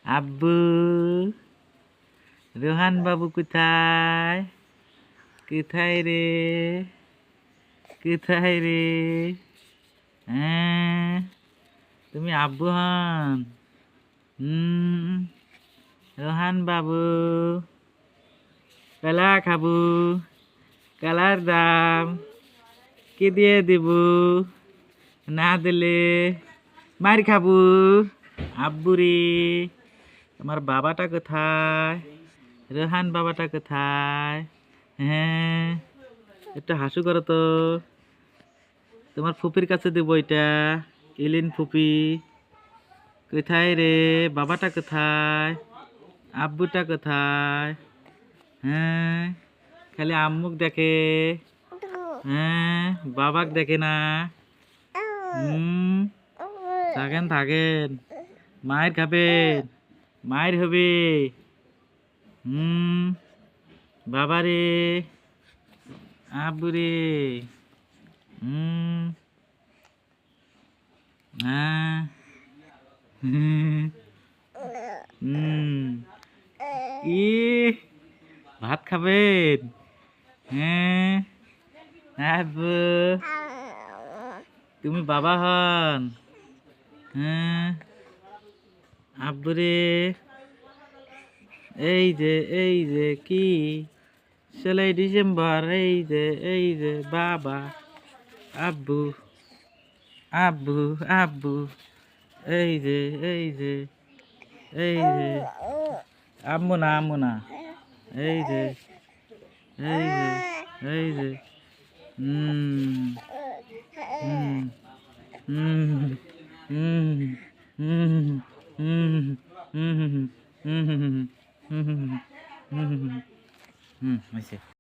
আব্বু, রোহান বাবু কোথায়? কোথায় রে? কোথায় রে? হ্যাঁ, তুমি আব্বু হন? হুম, রোহান বাবু, কলা খাবো, কলার দাম কি দিয়ে দিব? না দিলে মার খাবো। আব্বু রে, তোমার বাবাটা কোথায়? রোহান বাবাটা কোথায়? হ্যাঁ, একটু হাসু করো তো। তোমার ফুপির কাছে দেবো এটা। ইলিন ফুপি কোথায় রে? বাবাটা কোথায়? আব্বুটা কোথায়? হ্যাঁ, খালি আম্মুক দেখে। হ্যাঁ, বাবাক দেখে না। হুম, থাকেন থাকেন, মায়ের খাবেন, মায়ের হবে। হুম, বাবা রে, আব্বু রে। হুম, হ্যাঁ, হুম, ই ভাত খাবেন? হ্যাঁ, আব্বু, তুমি বাবা হন? হ্যাঁ, আব্বু রে, এই যে কি 16 ডিসেম্বর, এই যে বাবা, আব্বু, আব্বু, আব্বু, এই যে আম্মু না, আম্মু না, এই যে এই যে এই যে হুম হুম হুম হুম হুম হুম হুম হুম হুম হুম হুম হুম হুম হুম হুম হুম হুম